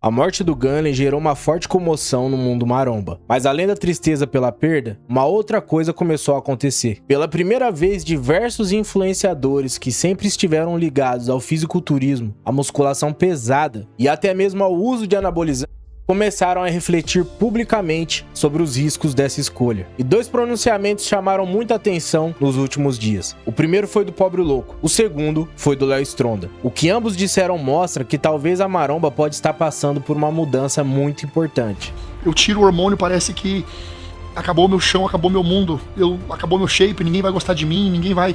A morte do Gunley gerou uma forte comoção no mundo maromba, mas além da tristeza pela perda, uma outra coisa começou a acontecer. Pela primeira vez, diversos influenciadores que sempre estiveram ligados ao fisiculturismo, à musculação pesada e até mesmo ao uso de anabolizantes, começaram a refletir publicamente sobre os riscos dessa escolha. E dois pronunciamentos chamaram muita atenção nos últimos dias. O primeiro foi do Pobre Louco, o segundo foi do Léo Stronda. O que ambos disseram mostra que talvez a maromba pode estar passando por uma mudança muito importante. Eu tiro o hormônio, parece que acabou meu chão, acabou meu mundo, acabou meu shape, ninguém vai gostar de mim, ninguém vai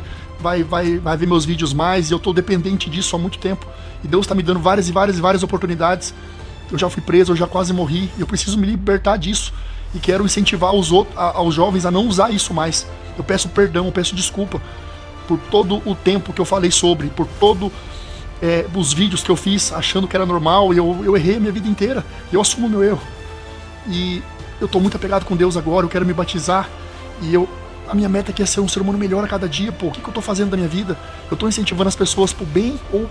ver meus vídeos mais, e eu tô dependente disso há muito tempo. E Deus tá me dando várias oportunidades. Eu já fui preso, eu já quase morri, eu preciso me libertar disso e quero incentivar aos jovens a não usar isso mais. Eu peço perdão, eu peço desculpa por todo o tempo que eu falei sobre, por todos os vídeos que eu fiz achando que era normal, e eu errei a minha vida inteira, eu assumo o meu erro. E eu tô muito apegado com Deus agora, eu quero me batizar, e a minha meta aqui é ser um ser humano melhor a cada dia. Pô, o que eu tô fazendo da minha vida? Eu tô incentivando as pessoas pro bem ou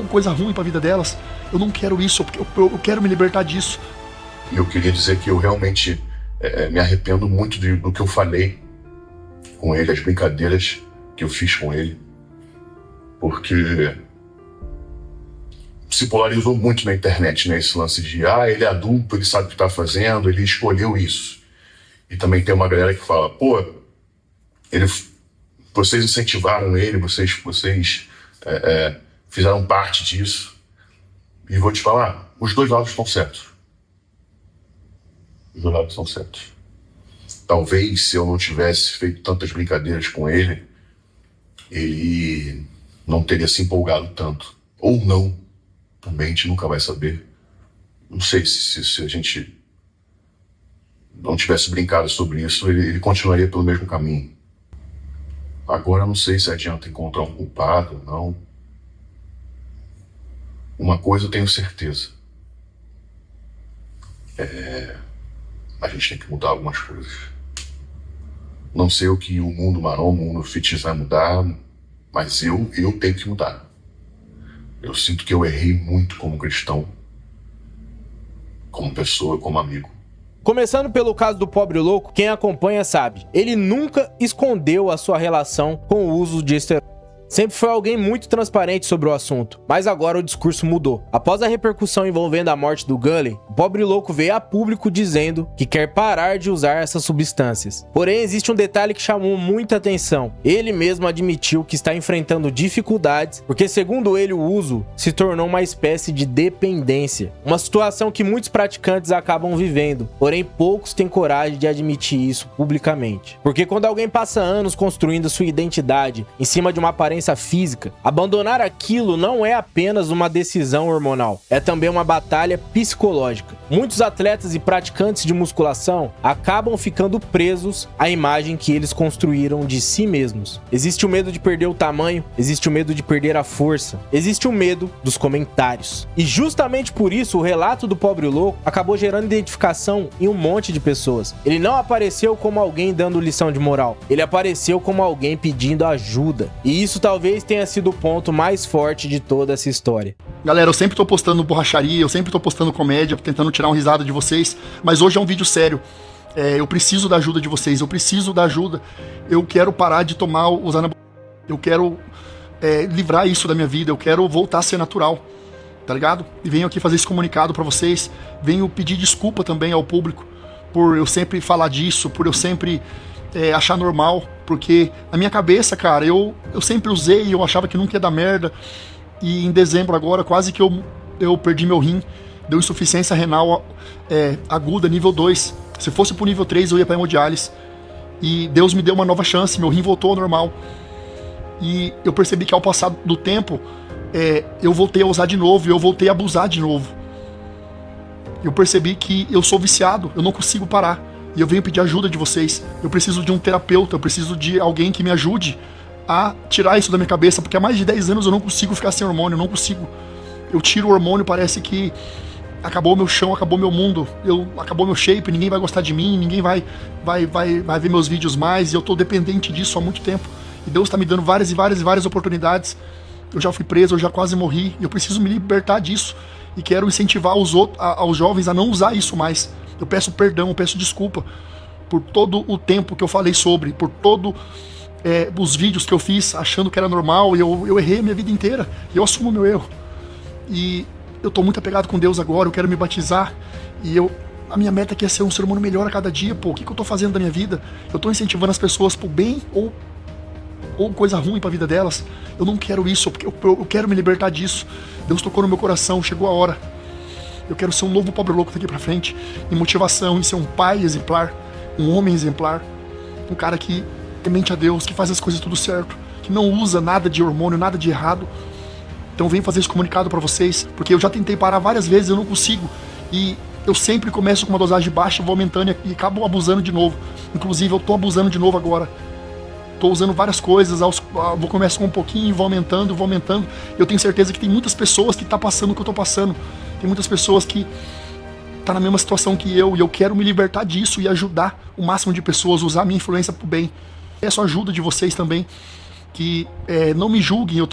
coisa ruim pra vida delas? Eu não quero isso, eu quero me libertar disso. Eu queria dizer que eu realmente me arrependo muito do que eu falei com ele, as brincadeiras que eu fiz com ele, porque se polarizou muito na internet, né, esse lance de ele é adulto, ele sabe o que tá fazendo, ele escolheu isso. E também tem uma galera que fala, pô, vocês incentivaram ele, vocês fizeram parte disso. E vou te falar, os dois lados estão certos. Os dois lados estão certos. Talvez se eu não tivesse feito tantas brincadeiras com ele não teria se empolgado tanto. Ou não. Também a gente nunca vai saber. Não sei se a gente não tivesse brincado sobre isso, ele continuaria pelo mesmo caminho. Agora eu não sei se adianta encontrar um culpado ou não. Uma coisa eu tenho certeza. A gente tem que mudar algumas coisas. Não sei o que o mundo maromba, o mundo fitness vai mudar, mas eu tenho que mudar. Eu sinto que eu errei muito como cristão, como pessoa, como amigo. Começando pelo caso do Pobre Louco, quem acompanha sabe, ele nunca escondeu a sua relação com o uso de esteroides. Sempre foi alguém muito transparente sobre o assunto, mas agora o discurso mudou. Após a repercussão envolvendo a morte do Gunley, o Pobre Louco veio a público dizendo que quer parar de usar essas substâncias. Porém, existe um detalhe que chamou muita atenção. Ele mesmo admitiu que está enfrentando dificuldades, porque segundo ele o uso se tornou uma espécie de dependência. Uma situação que muitos praticantes acabam vivendo, porém poucos têm coragem de admitir isso publicamente. Porque quando alguém passa anos construindo sua identidade em cima de uma aparência física, abandonar aquilo não é apenas uma decisão hormonal, é também uma batalha psicológica. Muitos atletas e praticantes de musculação acabam ficando presos à imagem que eles construíram de si mesmos. Existe o medo de perder o tamanho, existe o medo de perder a força, existe o medo dos comentários. E justamente por isso o relato do Pobre Louco acabou gerando identificação em um monte de pessoas. Ele não apareceu como alguém dando lição de moral, ele apareceu como alguém pedindo ajuda. E isso talvez tenha sido o ponto mais forte de toda essa história. Galera, eu sempre tô postando borracharia, eu sempre tô postando comédia, tentando tirar um risada de vocês, mas hoje é um vídeo sério. Eu preciso da ajuda de vocês, eu preciso da ajuda. Eu quero parar de tomar os anabolizantes. Eu quero livrar isso da minha vida, eu quero voltar a ser natural, tá ligado? E venho aqui fazer esse comunicado pra vocês, venho pedir desculpa também ao público por eu sempre falar disso, por eu sempre achar normal, porque na minha cabeça, cara, eu sempre usei e eu achava que nunca ia dar merda, e em dezembro agora quase que eu perdi meu rim, deu insuficiência renal aguda, nível 2, se fosse pro nível 3 eu ia pra hemodiálise, e Deus me deu uma nova chance, meu rim voltou ao normal, e eu percebi que ao passar do tempo, eu voltei a usar de novo, e eu voltei a abusar de novo, eu percebi que eu sou viciado, eu não consigo parar, e eu venho pedir ajuda de vocês. Eu preciso de um terapeuta, eu preciso de alguém que me ajude a tirar isso da minha cabeça, porque há mais de 10 anos eu não consigo ficar sem hormônio, eu não consigo. Eu tiro o hormônio, parece que acabou meu chão, acabou meu mundo, acabou meu shape, ninguém vai gostar de mim, ninguém vai ver meus vídeos mais, e eu tô dependente disso há muito tempo. E Deus tá me dando várias oportunidades. Eu já fui preso, eu já quase morri, e eu preciso me libertar disso. e quero incentivar aos jovens a não usar isso mais. Eu peço perdão, eu peço desculpa por todo o tempo que eu falei sobre, por todo os vídeos que eu fiz achando que era normal, e eu errei a minha vida inteira, e eu assumo o meu erro. E eu tô muito apegado com Deus agora, eu quero me batizar, e a minha meta aqui é ser um ser humano melhor a cada dia, pô. O que eu tô fazendo da minha vida? Eu tô incentivando as pessoas pro bem ou coisa ruim pra vida delas? Eu não quero isso, porque eu quero me libertar disso. Deus tocou no meu coração, chegou a hora. Eu quero ser um novo pobre louco daqui pra frente, em motivação, em ser um pai exemplar, um homem exemplar, um cara que temente a Deus, que faz as coisas tudo certo, que não usa nada de hormônio, nada de errado. Então eu venho fazer esse comunicado pra vocês, porque eu já tentei parar várias vezes, eu não consigo. E eu sempre começo com uma dosagem baixa, vou aumentando e acabo abusando de novo. Inclusive eu tô abusando de novo agora. Tô usando várias coisas, vou começar com um pouquinho, vou aumentando. Eu tenho certeza que tem muitas pessoas que tá passando o que eu tô passando. Tem muitas pessoas que tá na mesma situação que eu, e eu quero me libertar disso e ajudar o máximo de pessoas, usar a minha influência pro bem. Peço a ajuda de vocês também, que não me julguem. Eu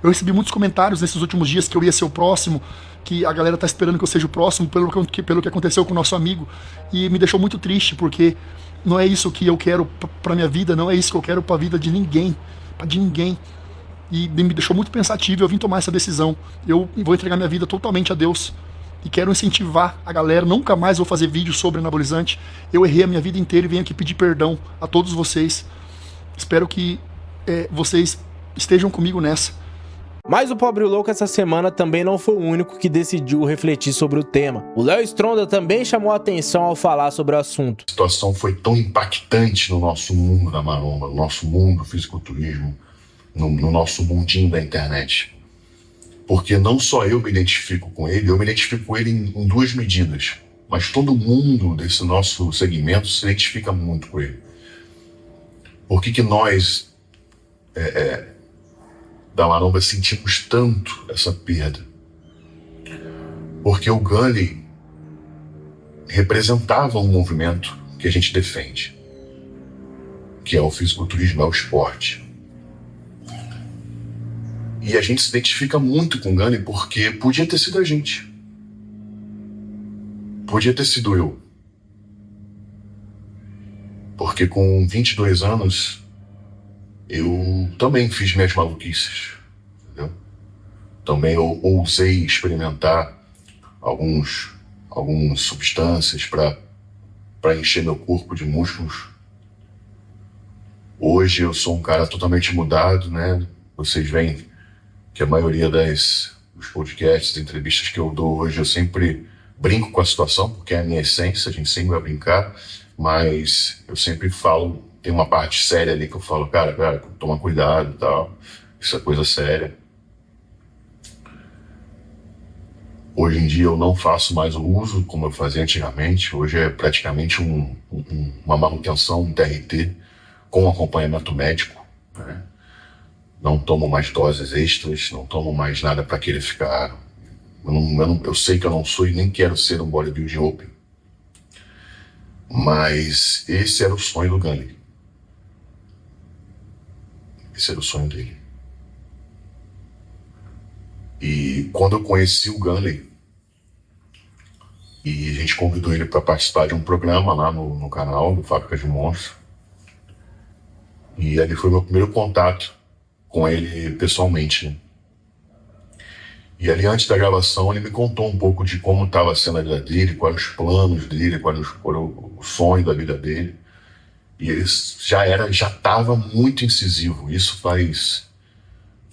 recebi muitos comentários nesses últimos dias que eu ia ser o próximo, que a galera tá esperando que eu seja o próximo pelo que aconteceu com o nosso amigo, e me deixou muito triste, porque não é isso que eu quero pra minha vida, não é isso que eu quero pra vida de ninguém, e me deixou muito pensativo. Eu vim tomar essa decisão. Eu vou entregar minha vida totalmente a Deus e quero incentivar a galera. Nunca mais vou fazer vídeo sobre anabolizante. Eu errei a minha vida inteira e venho aqui pedir perdão a todos vocês. Espero que vocês estejam comigo nessa. Mas o Pobre Louco essa semana também não foi o único que decidiu refletir sobre o tema. O Léo Stronda também chamou a atenção ao falar sobre o assunto. A situação foi tão impactante no nosso mundo da maromba, no nosso mundo do fisiculturismo, no nosso mundinho da internet. Porque não só eu me identifico com ele, eu me identifico com ele em duas medidas. Mas todo mundo desse nosso segmento se identifica muito com ele. Por que nós, da maromba, sentimos tanto essa perda? Porque o Gunley representava um movimento que a gente defende, que é o fisiculturismo, é o esporte. E a gente se identifica muito com o Gunley porque podia ter sido a gente. Podia ter sido eu. Porque com 22 anos, eu também fiz minhas maluquices, entendeu? Também eu ousei experimentar algumas substâncias para encher meu corpo de músculos. Hoje eu sou um cara totalmente mudado, né? Vocês veem que a maioria dos podcasts, entrevistas que eu dou hoje, eu sempre brinco com a situação, porque é a minha essência, a gente sempre vai brincar, mas eu sempre falo, tem uma parte séria ali que eu falo, cara, toma cuidado e tal, isso é coisa séria. Hoje em dia eu não faço mais o uso como eu fazia antigamente. Hoje é praticamente uma manutenção, um TRT com acompanhamento médico, né? Não tomo mais doses extras, não tomo mais nada para querer ficar. Eu sei que eu não sou e nem quero ser um bodybuilding open. Mas esse era o sonho do Gunley. Esse era o sonho dele. E quando eu conheci o Gunley, e a gente convidou ele para participar de um programa lá no canal do Fábrica de Monstros, e ali foi meu primeiro contato com ele pessoalmente, né? E ali antes da gravação ele me contou um pouco de como estava sendo a vida dele, quais os planos dele, qual era o sonho da vida dele. E ele já estava muito incisivo. Isso foi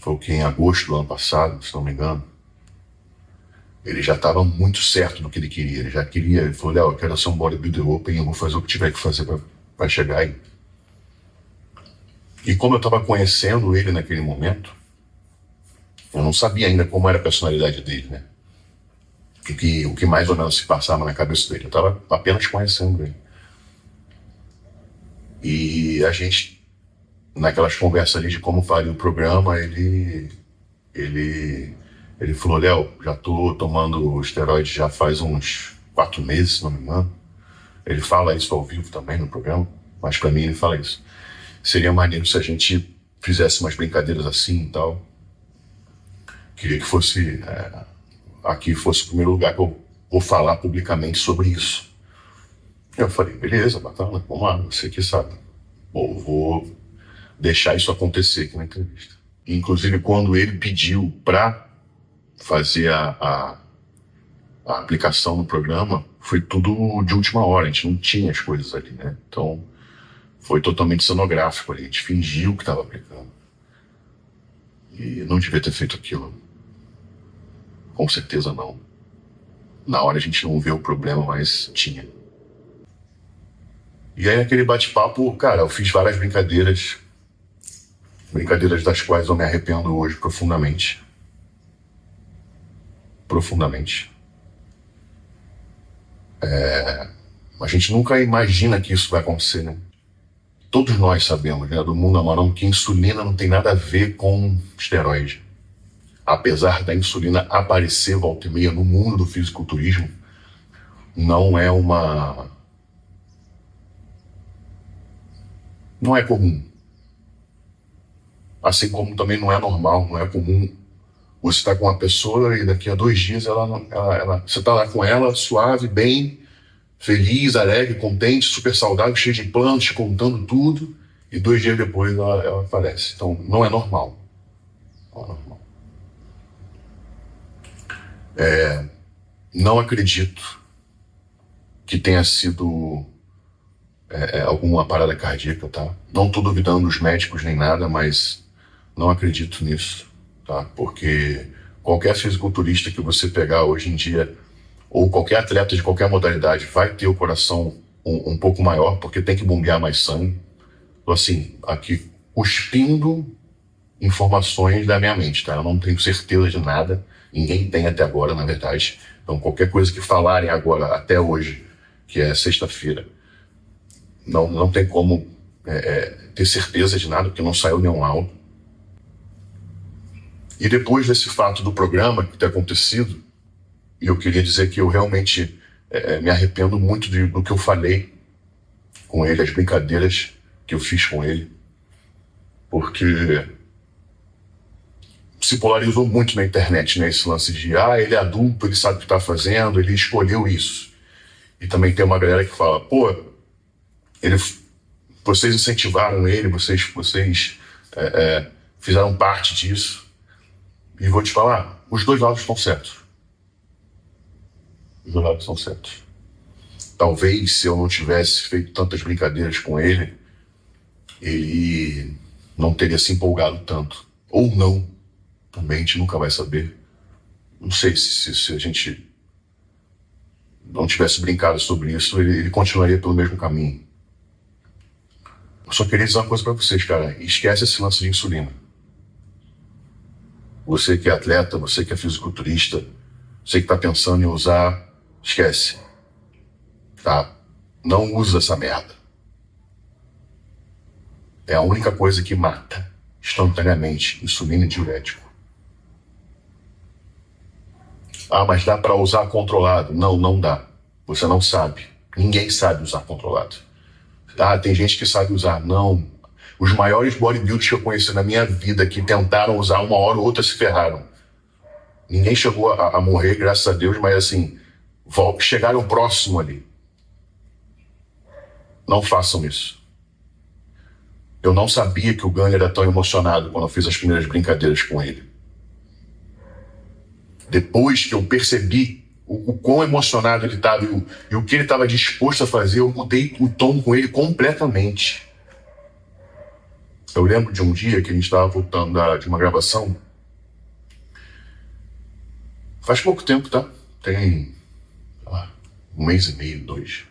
o que, em agosto do ano passado, se não me engano. Ele já estava muito certo do que ele queria. Ele falou, Léo, eu quero ser um bodybuilder open, eu vou fazer o que tiver que fazer para chegar aí. E como eu estava conhecendo ele naquele momento, eu não sabia ainda como era a personalidade dele, né? O que mais ou menos se passava na cabeça dele. Eu estava apenas conhecendo ele. E a gente, naquelas conversas ali de como faria o programa, ele falou, Léo, já tô tomando esteroide já faz uns 4 meses, se não me engano. Ele fala isso ao vivo também no programa, mas para mim ele fala isso. Seria maneiro se a gente fizesse umas brincadeiras assim e tal. Queria que fosse aqui fosse o primeiro lugar que eu vou falar publicamente sobre isso. Eu falei, beleza, bacana, vamos lá, você que sabe. Bom, vou deixar isso acontecer aqui na entrevista. Inclusive, quando ele pediu para fazer a aplicação no programa, foi tudo de última hora, a gente não tinha as coisas ali, né? Então, foi totalmente cenográfico ali, a gente fingiu que estava aplicando. E não devia ter feito aquilo. Com certeza não. Na hora a gente não vê o problema, mas tinha. E aí aquele bate-papo, cara, eu fiz várias brincadeiras das quais eu me arrependo hoje profundamente. Profundamente. A gente nunca imagina que isso vai acontecer, né? Todos nós sabemos, né, do mundo amarão, que insulina não tem nada a ver com esteroide. Apesar da insulina aparecer volta e meia no mundo do fisiculturismo, não é comum. Assim como também não é normal, não é comum você estar com uma pessoa e daqui a 2 dias você está lá com ela, suave, bem, feliz, alegre, contente, super saudável, cheio de planos, te contando tudo, e 2 dias depois ela aparece. Então, não é normal. Não é normal. Não acredito que tenha sido alguma parada cardíaca, tá? Não estou duvidando dos médicos nem nada, mas não acredito nisso, tá? Porque qualquer fisiculturista que você pegar hoje em dia, ou qualquer atleta de qualquer modalidade, vai ter o coração um pouco maior, porque tem que bombear mais sangue. Então, assim, aqui, cuspindo informações da minha mente, tá? Eu não tenho certeza de nada, ninguém tem até agora, na verdade. Então, qualquer coisa que falarem agora, até hoje, que é sexta-feira, não tem como ter certeza de nada, porque não saiu nenhum laudo. E depois desse fato do programa que tem acontecido, eu queria dizer que eu realmente me arrependo muito do que eu falei com ele, as brincadeiras que eu fiz com ele, porque se polarizou muito na internet, né, esse lance de ele é adulto, ele sabe o que está fazendo, ele escolheu isso. E também tem uma galera que fala, pô, vocês incentivaram ele, vocês fizeram parte disso. E vou te falar, os dois lados estão certos. Os dois lados estão certos. Talvez se eu não tivesse feito tantas brincadeiras com ele não teria se empolgado tanto. Ou não. Também a gente nunca vai saber. Não sei se a gente não tivesse brincado sobre isso, ele continuaria pelo mesmo caminho. Eu só queria dizer uma coisa pra vocês, cara. Esquece esse lance de insulina. Você que é atleta, você que é fisiculturista, você que tá pensando em usar, esquece. Tá? Não usa essa merda. É a única coisa que mata instantaneamente, insulina e diurético. Ah, mas dá para usar controlado? Não dá. Você não sabe. Ninguém sabe usar controlado. Ah, tem gente que sabe usar. Não. Os maiores bodybuilders que eu conheci na minha vida que tentaram usar uma hora ou outra se ferraram. Ninguém chegou a morrer, graças a Deus, mas assim, chegaram próximo ali. Não façam isso. Eu não sabia que o Gunnar era tão emocionado quando eu fiz as primeiras brincadeiras com ele. Depois que eu percebi o quão emocionado ele estava e o que ele estava disposto a fazer, eu mudei o tom com ele completamente. Eu lembro de um dia que a gente estava voltando de uma gravação. Faz pouco tempo, tá? Tem 1 mês e meio, 2.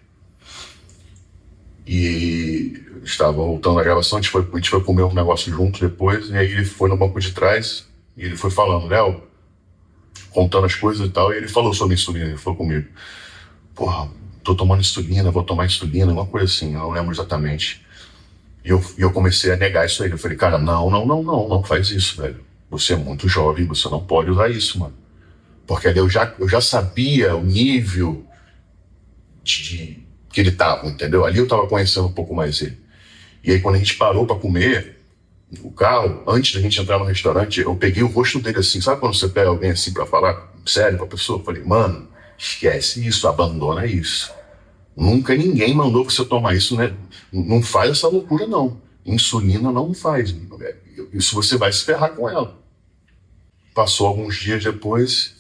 E estava voltando da gravação, a gente foi comer um negócio junto depois, e aí ele foi no banco de trás e ele foi falando, Léo, contando as coisas e tal, e ele falou sobre insulina, ele falou comigo, porra, tô tomando insulina, vou tomar insulina, uma coisa assim, eu não lembro exatamente. E eu comecei a negar isso aí, eu falei, cara, não faz isso, velho. Você é muito jovem, você não pode usar isso, mano. Porque ali eu já sabia o nível que ele tava, entendeu? Ali eu tava conhecendo um pouco mais ele. E aí quando a gente parou pra comer, o carro, antes da gente entrar no restaurante, eu peguei o rosto dele assim, sabe quando você pega alguém assim pra falar sério pra pessoa? Eu falei, mano, esquece isso, abandona isso. Nunca ninguém mandou você tomar isso, né? Não faz essa loucura, não. Insulina não faz. Isso você vai se ferrar com ela. Passou alguns dias depois,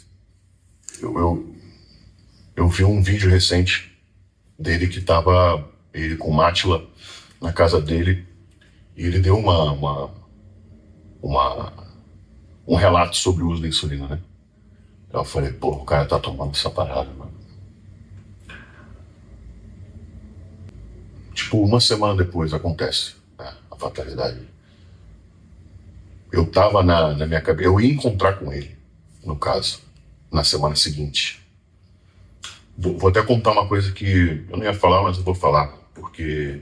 eu vi um vídeo recente dele que tava ele com o Átila na casa dele e ele deu um relato sobre o uso da insulina, né? Eu falei, pô, o cara tá tomando essa parada, mano. Tipo, uma semana depois acontece, né, a fatalidade. Eu tava na minha cabeça, eu ia encontrar com ele, no caso, na semana seguinte. Vou até contar uma coisa que eu não ia falar, mas eu vou falar, porque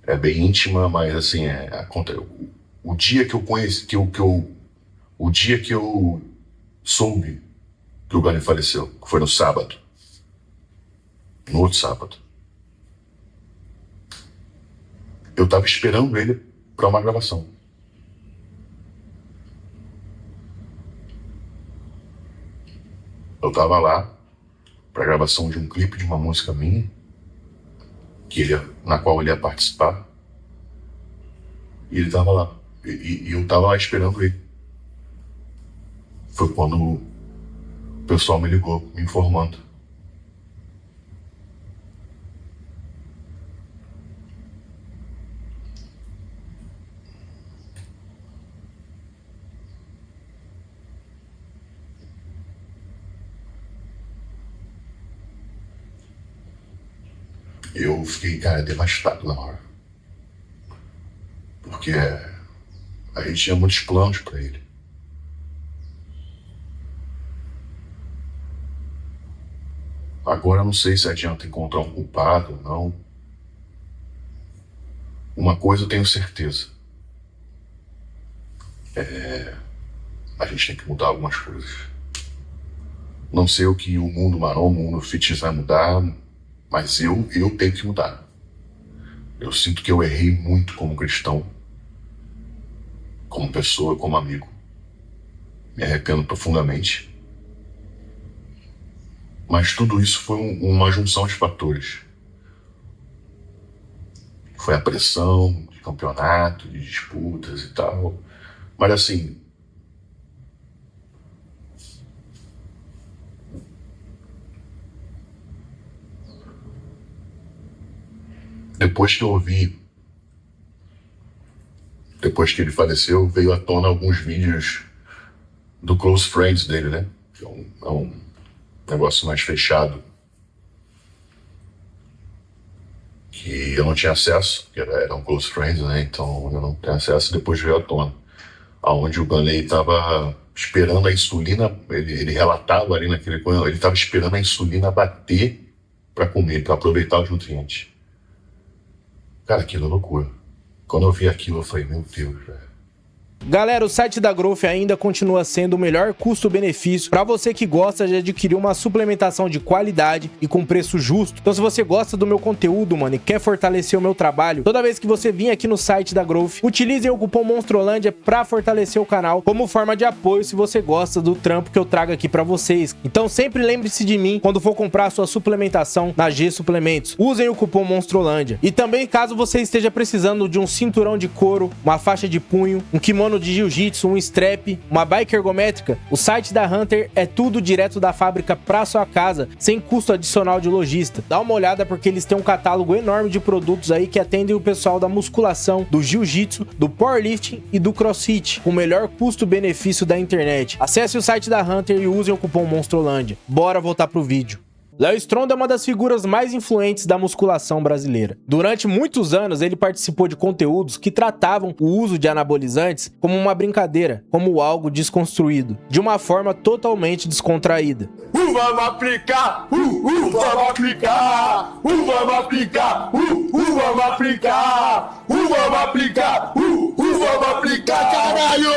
é bem íntima, mas assim, o dia que eu conheci, o dia que eu soube que o Glenn faleceu, que foi no sábado, no outro sábado, eu tava esperando ele para uma gravação. Eu tava lá para gravação de um clipe de uma música minha, na qual ele ia participar, e ele tava lá, e eu tava lá esperando ele. Foi quando o pessoal me ligou, me informando. Eu fiquei, cara, devastado na hora. Porque a gente tinha muitos planos pra ele. Agora eu não sei se adianta encontrar um culpado ou não. Uma coisa eu tenho certeza. A gente tem que mudar algumas coisas. Não sei o que o mundo marrom, o mundo fitness vai mudar, mas eu tenho que mudar. Eu sinto que eu errei muito como cristão, como pessoa, como amigo. Me arrependo profundamente. Mas tudo isso foi uma junção de fatores. Foi a pressão de campeonato, de disputas e tal. Mas assim, depois que ele faleceu, veio à tona alguns vídeos do Close Friends dele, né? Que é um negócio mais fechado, que eu não tinha acesso, que era um Close Friends, né? Então eu não tinha acesso. Depois veio à tona, aonde o Ganley estava esperando a insulina, ele relatava ali naquele, ele estava esperando a insulina bater para comer, para aproveitar os nutrientes. Cara, aquilo é loucura. Quando eu vi aquilo, eu falei, meu Deus, velho. Galera, o site da Growth ainda continua sendo o melhor custo-benefício para você que gosta de adquirir uma suplementação de qualidade e com preço justo. Então se você gosta do meu conteúdo, mano, e quer fortalecer o meu trabalho, toda vez que você vir aqui no site da Growth, utilize o cupom Monstrolândia para fortalecer o canal como forma de apoio se você gosta do trampo que eu trago aqui para vocês. Então sempre lembre-se de mim quando for comprar a sua suplementação na G Suplementos. Usem o cupom Monstrolândia. E também, caso você esteja precisando de um cinturão de couro, uma faixa de punho, um kimono de jiu-jitsu, um strap, uma bike ergométrica, o site da Hunter é tudo direto da fábrica pra sua casa, sem custo adicional de lojista. Dá uma olhada porque eles têm um catálogo enorme de produtos aí que atendem o pessoal da musculação, do jiu-jitsu, do powerlifting e do crossfit, com o melhor custo-benefício da internet. Acesse o site da Hunter e usem o cupom Monstrolândia. Bora voltar pro vídeo. Léo Stronda é uma das figuras mais influentes da musculação brasileira. Durante muitos anos, ele participou de conteúdos que tratavam o uso de anabolizantes como uma brincadeira, como algo desconstruído, de uma forma totalmente descontraída. Vamos aplicar! Vamos aplicar! Vamos aplicar! Vamos aplicar! Vamos aplicar! Vamos aplicar, caralho!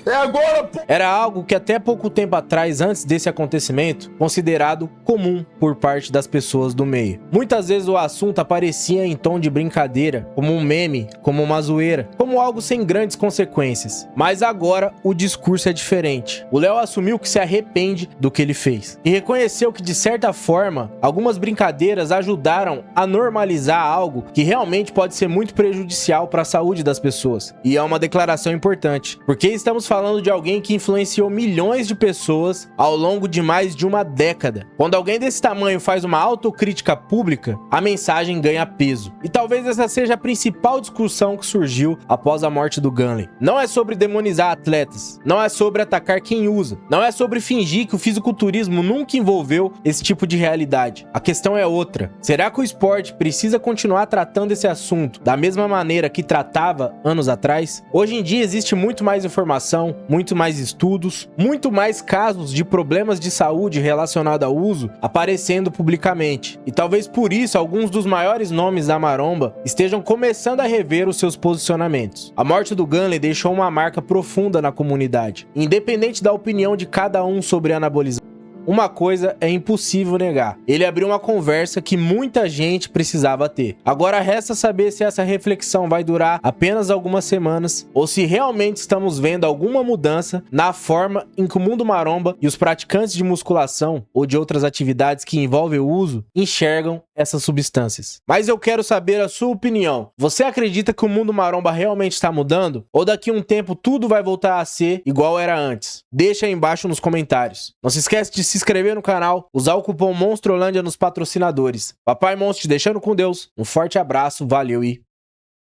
É agora, pô! Era algo que até pouco tempo atrás, antes desse acontecimento, considerado comum por parte das pessoas do meio. Muitas vezes o assunto aparecia em tom de brincadeira, como um meme, como uma zoeira, como algo sem grandes consequências. Mas agora o discurso é diferente. O Léo assumiu que se arrepende do que ele fez e reconheceu que, de certa forma, algumas brincadeiras ajudaram a normalizar algo que realmente pode ser muito prejudicial para a saúde das pessoas. E é uma declaração importante, porque estamos falando de alguém que influenciou milhões de pessoas ao longo de mais de uma década. Quando alguém desse tamanho faz uma autocrítica pública, a mensagem ganha peso. E talvez essa seja a principal discussão que surgiu após a morte do Gunley. Não é sobre demonizar atletas, não é sobre atacar quem usa, não é sobre fingir que o fisiculturismo nunca envolveu esse tipo de realidade. A questão é outra. Será que o esporte precisa continuar tratando esse assunto da mesma maneira que tratava anos atrás? Hoje em dia existe muito mais informação, muito mais estudos, muito mais casos de problemas de saúde relacionados ao uso aparecendo publicamente. E talvez por isso alguns dos maiores nomes da maromba estejam começando a rever os seus posicionamentos. A morte do Gunley deixou uma marca profunda na comunidade. Independente da opinião de cada um sobre anabolizantes, uma coisa é impossível negar: ele abriu uma conversa que muita gente precisava ter. Agora resta saber se essa reflexão vai durar apenas algumas semanas ou se realmente estamos vendo alguma mudança na forma em que o mundo maromba e os praticantes de musculação ou de outras atividades que envolvem o uso enxergam essas substâncias. Mas eu quero saber a sua opinião. Você acredita que o mundo maromba realmente está mudando? Ou daqui a um tempo tudo vai voltar a ser igual era antes? Deixa aí embaixo nos comentários. Não se esquece de se inscrever no canal, usar o cupom Monstrolândia nos patrocinadores. Papai Monstro te deixando com Deus. Um forte abraço, valeu e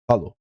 falou.